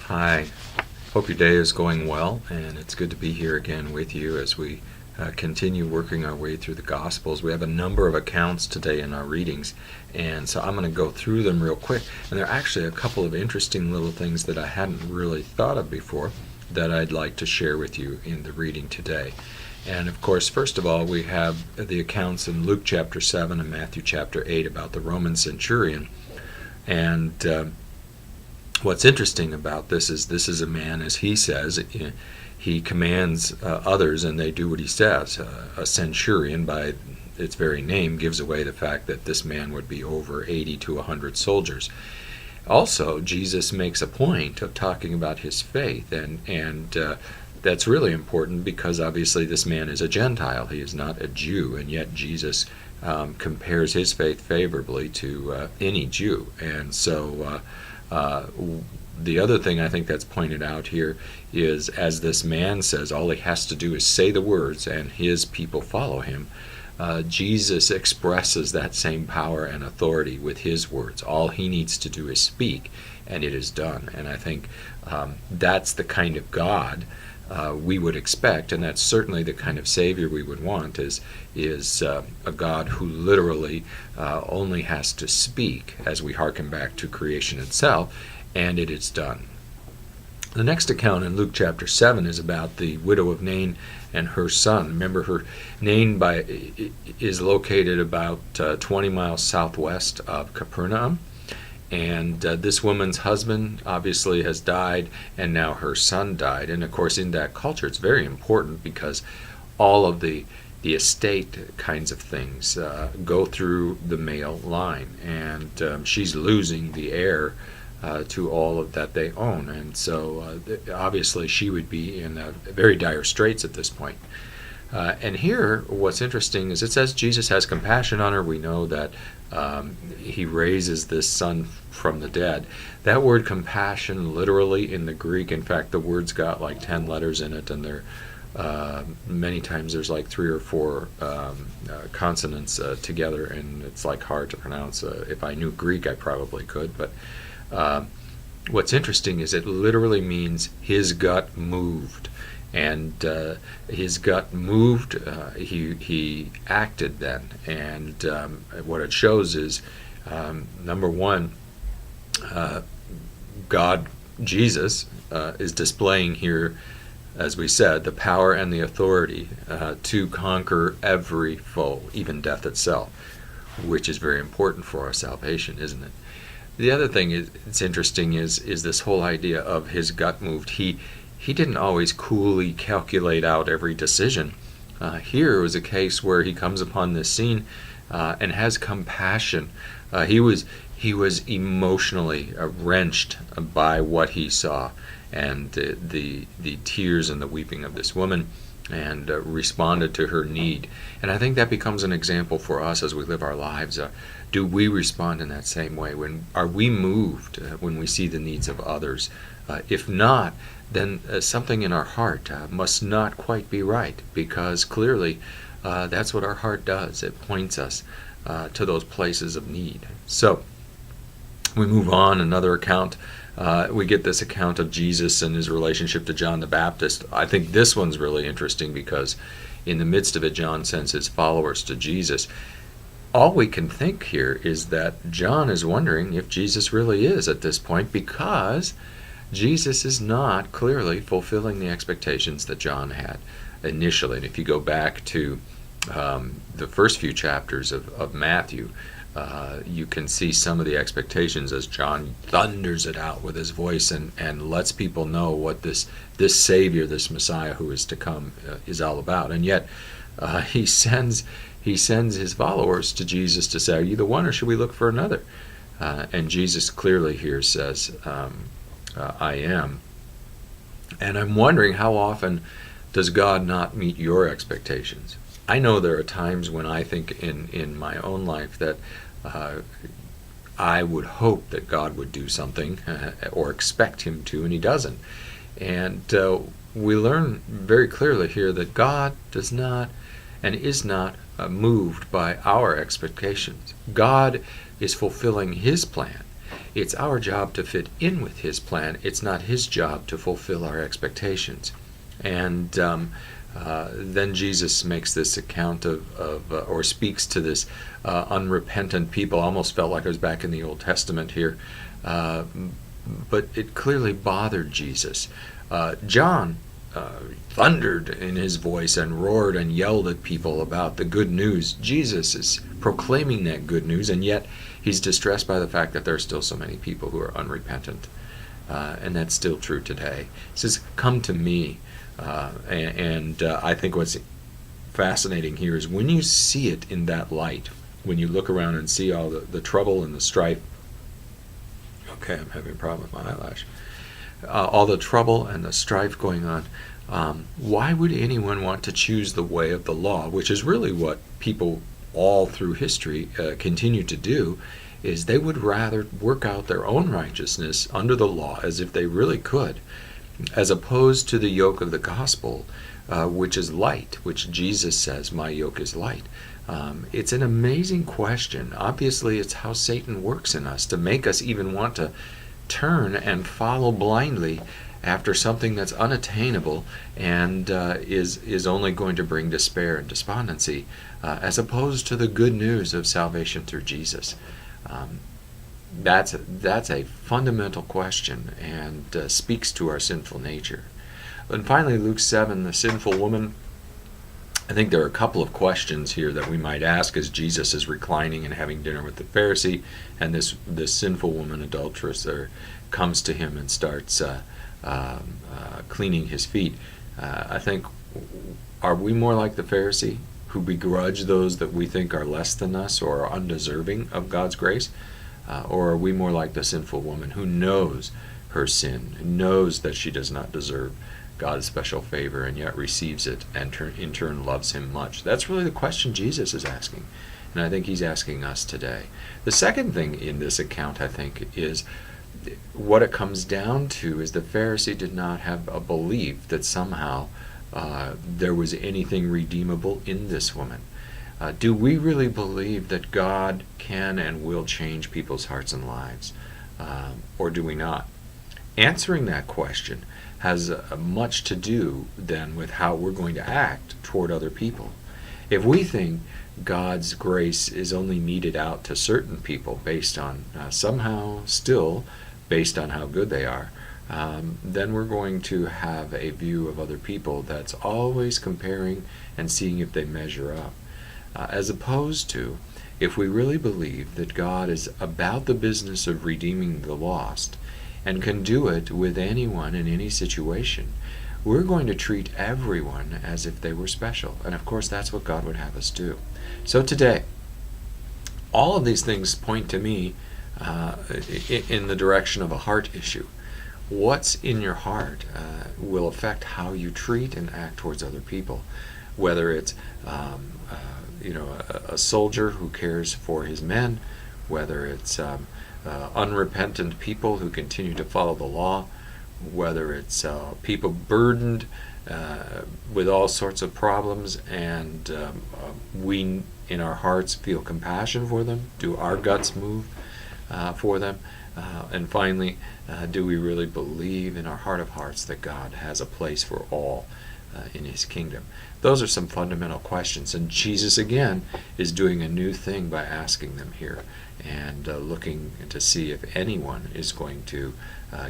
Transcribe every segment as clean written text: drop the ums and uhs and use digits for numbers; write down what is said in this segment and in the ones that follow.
Hi, hope your day is going well, and it's good to be here again with you as we continue working our way through the Gospels. We have a number of accounts today in our readings, and so I'm going to go through them real quick. And there are actually a couple of interesting little things that I hadn't really thought of before that I'd like to share with you in the reading today. And of course, first of all, we have the accounts in Luke chapter 7 and Matthew chapter 8 about the Roman centurion. And what's interesting about this is a man, as he says, he commands others and they do what he says. A centurion, by its very name, gives away the fact that this man would be over 80 to 100 soldiers. Also, Jesus makes a point of talking about his faith, and that's really important because obviously this man is a Gentile. He is not a Jew, and yet Jesus compares his faith favorably to any Jew. And so the other thing I think that's pointed out here is, as this man says, all he has to do is say the words and his people follow him. Jesus expresses that same power and authority with his words. All he needs to do is speak, and it is done. And I think that's the kind of God we would expect, and that's certainly the kind of Savior we would want, is a God who literally only has to speak, as we hearken back to creation itself, and it is done. The next account in Luke chapter 7 is about the widow of Nain and her son. Remember, Nain is located about 20 miles southwest of Capernaum. And this woman's husband obviously has died, and now her son died. And of course, in that culture, it's very important because all of the estate kinds of things go through the male line. And she's losing the heir to all of that they own. And so obviously she would be in very dire straits at this point. And here, what's interesting is it says Jesus has compassion on her. We know that he raises this son from the dead. That word compassion, literally in the Greek, in fact, the word's got like 10 letters in it, and there many times there's like 3 or 4 consonants together, and it's like hard to pronounce. If I knew Greek, I probably could, but what's interesting is it literally means his gut moved. And his gut moved, he acted then. And what it shows is, number one, God, Jesus, is displaying here, as we said, the power and the authority to conquer every foe, even death itself, which is very important for our salvation, isn't it? The other thing it's interesting is this whole idea of his gut moved. He didn't always coolly calculate out every decision. Here was a case where he comes upon this scene and has compassion. He was emotionally wrenched by what he saw, and the tears and the weeping of this woman, and responded to her need. And I think that becomes an example for us as we live our lives. Do we respond in that same way? Are we moved when we see the needs of others? If not, then something in our heart must not quite be right, because clearly that's what our heart does. It points us to those places of need. So we move on. Another account, we get this account of Jesus and his relationship to John the Baptist. I think this one's really interesting because in the midst of it, John sends his followers to Jesus. All we can think here is that John is wondering if Jesus really is at this point, because Jesus is not clearly fulfilling the expectations that John had initially. And if you go back to the first few chapters of Matthew, you can see some of the expectations as John thunders it out with his voice and lets people know what this Savior, this Messiah who is to come, is all about. And yet he sends his followers to Jesus to say, "Are you the one, or should we look for another?" And Jesus clearly here says, "I am." And I'm wondering, how often does God not meet your expectations? I know there are times when I think in my own life that I would hope that God would do something or expect him to, and he doesn't. And we learn very clearly here that God does not and is not moved by our expectations. God is fulfilling his plan. It's our job to fit in with his plan. It's not his job to fulfill our expectations. And then Jesus makes this account or speaks to this unrepentant people. Almost felt like I was back in the Old Testament here. But it clearly bothered Jesus. John thundered in his voice and roared and yelled at people about the good news. Jesus is proclaiming that good news, and yet he's distressed by the fact that there are still so many people who are unrepentant. And that's still true today. He says, "Come to me." I think what's fascinating here is when you see it in that light, when you look around and see all the trouble and the strife. Okay, I'm having a problem with my eyelash. All the trouble and the strife going on. Why would anyone want to choose the way of the law, which is really what people all through history continue to do, is they would rather work out their own righteousness under the law as if they really could, as opposed to the yoke of the gospel, which is light, which Jesus says, "My yoke is light." It's an amazing question. Obviously, it's how Satan works in us to make us even want to turn and follow blindly after something that's unattainable and is only going to bring despair and despondency, as opposed to the good news of salvation through Jesus. That's a fundamental question and speaks to our sinful nature. And finally, Luke 7, the sinful woman. I think there are a couple of questions here that we might ask as Jesus is reclining and having dinner with the Pharisee, and this sinful woman, adulteress, comes to him and starts cleaning his feet. I think, are we more like the Pharisee, who begrudge those that we think are less than us or are undeserving of God's grace? Or are we more like the sinful woman who knows her sin, knows that she does not deserve God's special favor, and yet receives it and in turn loves him much? That's really the question Jesus is asking, and I think he's asking us today. The second thing in this account, I think, is what it comes down to is the Pharisee did not have a belief that somehow there was anything redeemable in this woman. Do we really believe that God can and will change people's hearts and lives, or do we not? Answering that question has much to do then with how we're going to act toward other people. If we think God's grace is only meted out to certain people based on somehow still based on how good they are, then we're going to have a view of other people that's always comparing and seeing if they measure up. As opposed to, if we really believe that God is about the business of redeeming the lost and can do it with anyone in any situation, we're going to treat everyone as if they were special. And of course, that's what God would have us do. So today, all of these things point to me in the direction of a heart issue. What's in your heart will affect how you treat and act towards other people, whether it's a soldier who cares for his men, whether it's unrepentant people who continue to follow the law, whether it's people burdened with all sorts of problems, and we in our hearts feel compassion for them. Do our guts move for them? And finally, do we really believe in our heart of hearts that God has a place for all in his kingdom? Those are some fundamental questions, and Jesus again is doing a new thing by asking them here and looking to see if anyone is going to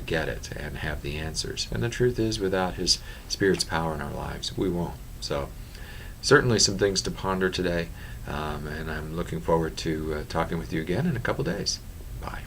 get it and have the answers. And the truth is, without his Spirit's power in our lives, we won't. So certainly some things to ponder today, and I'm looking forward to talking with you again in a couple days. Bye.